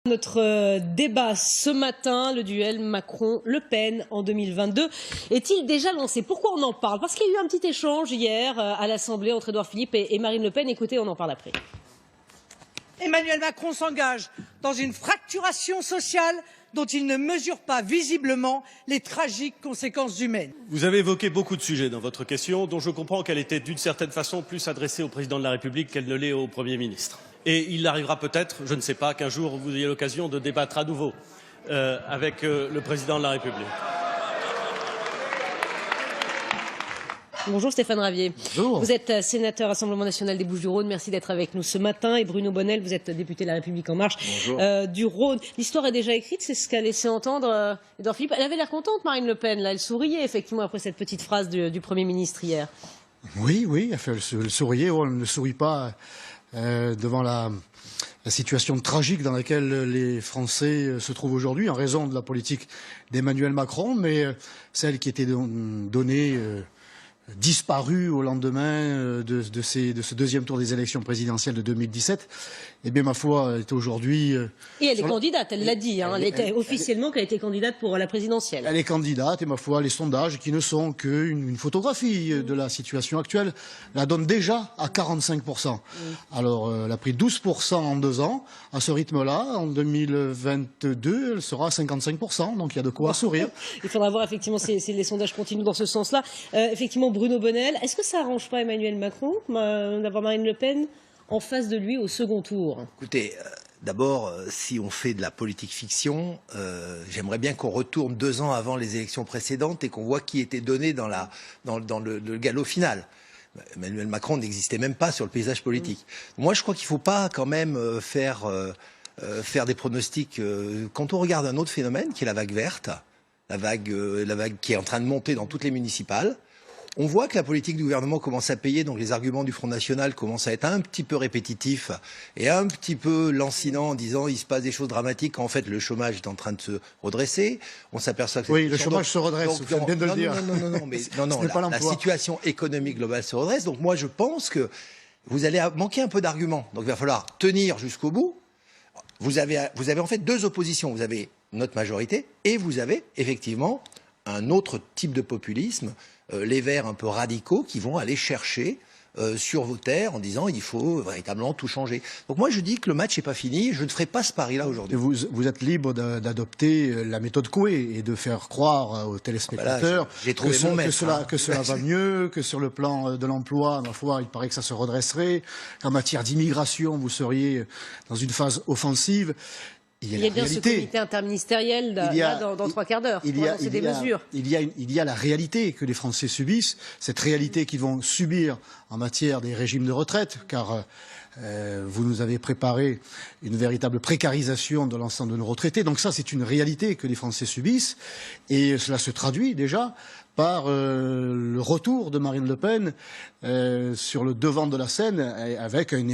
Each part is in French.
Notre débat ce matin, le duel Macron-Le Pen en 2022, est-il déjà lancé? Pourquoi on en parle? Parce qu'il y a eu un petit échange hier à l'Assemblée entre Édouard Philippe et Marine Le Pen. Écoutez, on en parle après. Emmanuel Macron s'engage dans une fracturation sociale dont il ne mesure pas visiblement les tragiques conséquences humaines. Vous avez évoqué beaucoup de sujets dans votre question, dont je comprends qu'elle était d'une certaine façon plus adressée au président de la République qu'elle ne l'est au Premier ministre. Et il arrivera peut-être, je ne sais pas, qu'un jour vous ayez l'occasion de débattre à nouveau avec le président de la République. Bonjour Stéphane Ravier. Bonjour. Vous êtes sénateur Rassemblement national des Bouches-du-Rhône. Merci d'être avec nous ce matin. Et Bruno Bonnell, vous êtes député de La République En Marche du Rhône. L'histoire est déjà écrite, c'est ce qu'a laissé entendre Édouard Philippe. Elle avait l'air contente, Marine Le Pen. Là, elle souriait effectivement après cette petite phrase du Premier ministre hier. Oui, elle souriait. Elle ne sourit pas devant la situation tragique dans laquelle les Français se trouvent aujourd'hui en raison de la politique d'Emmanuel Macron, mais celle qui était donnée disparue au lendemain de ce deuxième tour des élections présidentielles de 2017, eh bien, ma foi, est aujourd'hui... Et elle est candidate, elle l'a dit, hein, elle était officiellement qu'elle était candidate pour la présidentielle. Elle est candidate, et ma foi, les sondages, qui ne sont qu'une photographie de la situation actuelle, la donnent déjà à 45%. Alors, elle a pris 12% en 2 ans. À ce rythme-là, en 2022, elle sera à 55%, donc il y a de quoi sourire. Il faudra voir effectivement si les sondages continuent dans ce sens-là. Effectivement, Bruno Bonnell, est-ce que ça arrange pas Emmanuel Macron d'avoir Marine Le Pen en face de lui au second tour? Écoutez, d'abord, si on fait de la politique fiction, j'aimerais bien qu'on retourne 2 ans avant les élections précédentes et qu'on voit qui était donné dans le galop final. Emmanuel Macron n'existait même pas sur le paysage politique. Moi, je crois qu'il ne faut pas quand même faire des pronostics. Quand on regarde un autre phénomène, qui est la vague verte, la vague qui est en train de monter dans toutes les municipales, on voit que la politique du gouvernement commence à payer, donc les arguments du Front National commencent à être un petit peu répétitifs et un petit peu lancinants en disant il se passe des choses dramatiques quand en fait le chômage est en train de se redresser. On s'aperçoit que... Oui, le chômage se redresse, vous viens de le dire. La situation économique globale se redresse. Donc moi je pense que vous allez manquer un peu d'arguments. Donc il va falloir tenir jusqu'au bout. Vous avez en fait 2 oppositions. Vous avez notre majorité et vous avez effectivement un autre type de populisme, les Verts un peu radicaux qui vont aller chercher sur vos terres en disant il faut véritablement tout changer. Donc moi je dis que le match n'est pas fini, je ne ferai pas ce pari-là aujourd'hui. Vous êtes libre d'adopter la méthode Coué et de faire croire aux téléspectateurs que cela va mieux, que sur le plan de l'emploi, ma foi, il paraît que ça se redresserait, qu'en matière d'immigration, vous seriez dans une phase offensive. Il y a bien ce comité interministériel dans 3 quarts d'heure. Il y a la réalité que les Français subissent, cette réalité qu'ils vont subir en matière des régimes de retraite, car vous nous avez préparé une véritable précarisation de l'ensemble de nos retraités. Donc ça, c'est une réalité que les Français subissent, et cela se traduit déjà par le retour de Marine Le Pen sur le devant de la scène avec un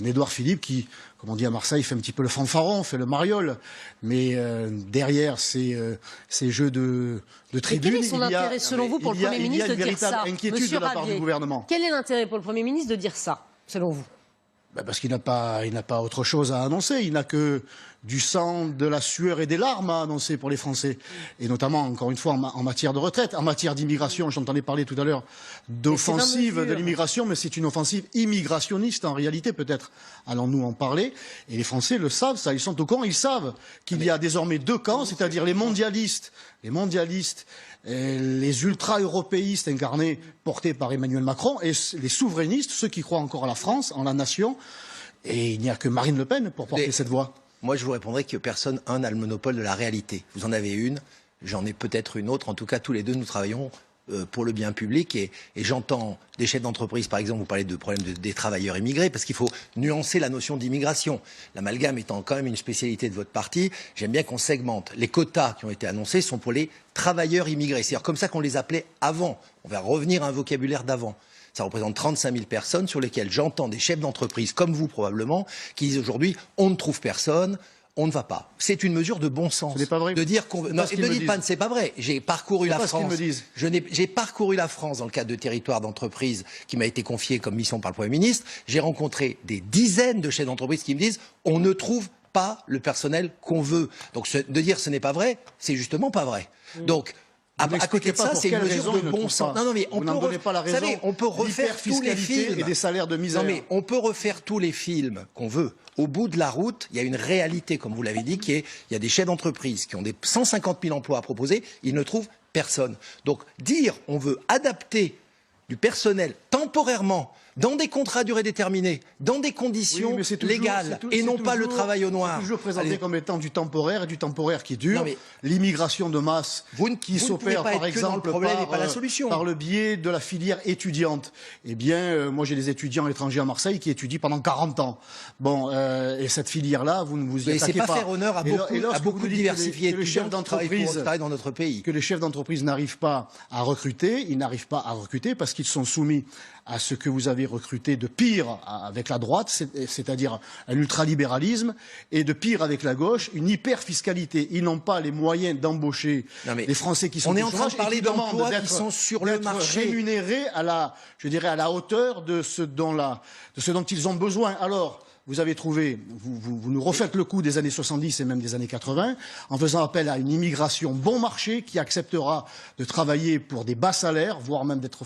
Édouard Philippe qui, comme on dit à Marseille, fait un petit peu le fanfaron, fait le mariole. Mais derrière ces jeux de tribune, quel est son intérêt, selon vous, pour le Premier ministre de dire ça? Il y a une véritable inquiétude de la part du gouvernement. Quel est l'intérêt pour le Premier ministre de dire ça, selon vous? Parce qu'il n'a pas autre chose à annoncer. Il n'a que du sang, de la sueur et des larmes à annoncer pour les Français. Et notamment, encore une fois, en matière de retraite. En matière d'immigration, j'entendais parler tout à l'heure d'offensive de l'immigration, mais c'est une offensive immigrationniste en réalité, peut-être allons-nous en parler. Et les Français le savent, ça, ils sont au courant, ils savent qu'il y a désormais 2 camps, c'est-à-dire les mondialistes, les ultra-européistes incarnés, portés par Emmanuel Macron, et les souverainistes, ceux qui croient encore à la France, en la nation. Et il n'y a que Marine Le Pen pour porter cette voix. Moi, je vous répondrai que personne, n'a le monopole de la réalité. Vous en avez une, j'en ai peut-être une autre. En tout cas, tous les deux, nous travaillons pour le bien public. Et j'entends des chefs d'entreprise, par exemple, vous parlez de problème des travailleurs immigrés, parce qu'il faut nuancer la notion d'immigration. L'amalgame étant quand même une spécialité de votre parti, j'aime bien qu'on segmente. Les quotas qui ont été annoncés sont pour les travailleurs immigrés. C'est-à-dire comme ça qu'on les appelait avant. On va revenir à un vocabulaire d'avant. Ça représente 35 000 personnes sur lesquelles j'entends des chefs d'entreprise, comme vous probablement, qui disent aujourd'hui on ne trouve personne, on ne va pas. C'est une mesure de bon sens. Ce n'est pas vrai. De dire qu'on... Non, ne dites pas, c'est pas vrai. J'ai parcouru la France. J'ai parcouru la France dans le cadre de territoire d'entreprise qui m'a été confié comme mission par le Premier ministre. J'ai rencontré des dizaines de chefs d'entreprise qui me disent on ne trouve pas le personnel qu'on veut. Donc de dire ce n'est pas vrai, c'est justement pas vrai. Donc à côté de ça, c'est une mesure de bon sens. Non, mais on peut pas la raison. Vous savez, on peut refaire tous les films et des salaires de misère. Non, mais on peut refaire tous les films qu'on veut. Au bout de la route, il y a une réalité, comme vous l'avez dit, il y a des chefs d'entreprise qui ont des 150 000 emplois à proposer, ils ne trouvent personne. Donc dire on veut adapter du personnel temporairement dans des contrats à durée déterminée, dans des conditions légales, et non pas le travail au noir. C'est toujours présenté comme étant du temporaire et du temporaire qui dure. L'immigration de masse qui s'opère par exemple par le biais de la filière étudiante. Eh bien, moi j'ai des étudiants étrangers à Marseille qui étudient pendant 40 ans. Bon, et cette filière-là, vous ne vous y attaquez pas. C'est pas faire honneur à beaucoup de diversifiés étudiants qui travaillent dans notre pays. Que les chefs d'entreprise n'arrivent pas à recruter, ils n'arrivent pas à recruter parce qu'ils sont soumis à ce que vous avez recruté de pire avec la droite, c'est-à-dire un ultralibéralisme, et de pire avec la gauche, une hyper-fiscalité. Ils n'ont pas les moyens d'embaucher les Français qui sont au chômage. On est en train de parler d'emplois qui sont sur le marché. Rémunérés à la hauteur de ce dont ils ont besoin. Alors, vous avez trouvé, vous nous refaites le coup des années 70 et même des années 80, en faisant appel à une immigration bon marché qui acceptera de travailler pour des bas salaires, voire même d'être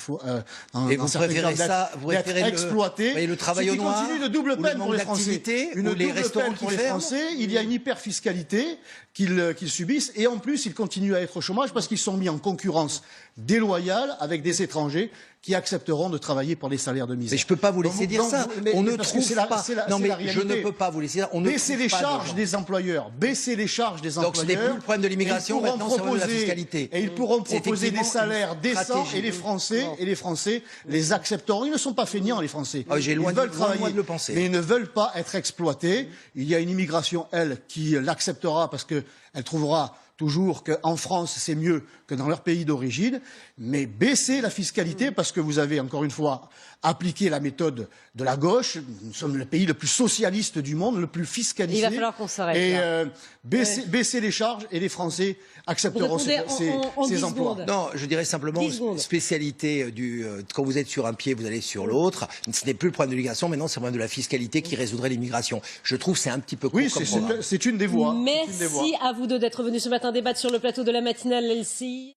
exploité. Et le travail au noir, continue de double peine pour les Français. Une double peine pour les Français. Il y a une hyper-fiscalité qu'ils subissent et en plus ils continuent à être au chômage parce qu'ils sont mis en concurrence déloyale avec des étrangers qui accepteront de travailler pour des salaires de misère. Mais je peux pas vous laisser dire ça. On ne trouve pas. Non mais je ne peux pas vous laisser dire. Baisser les charges des employeurs. Baisser les charges des employeurs. Donc ce n'est plus le problème de l'immigration, maintenant c'est de la fiscalité. Et ils pourront proposer des salaires décents et les Français les accepteront. Ils ne sont pas feignants les Français. Ils veulent travailler, de le penser. Mais ils ne veulent pas être exploités. Il y a une immigration, elle, qui l'acceptera parce qu'elle trouvera toujours qu'en France, c'est mieux que dans leur pays d'origine, mais baisser la fiscalité parce que vous avez, encore une fois, appliqué la méthode de la gauche. Nous sommes le pays le plus socialiste du monde, le plus fiscalisé. Il va falloir qu'on s'arrête. Et baisser les charges et les Français accepteront ces emplois. Non, je dirais simplement, spécialité quand vous êtes sur un pied, vous allez sur l'autre. Ce n'est plus le problème de l'immigration, maintenant c'est le problème de la fiscalité qui résoudrait l'immigration. Je trouve que c'est un petit peu court comme programme. C'est une des voies. Merci à vous deux d'être venus ce matin débattre sur le plateau de la matinale LCI.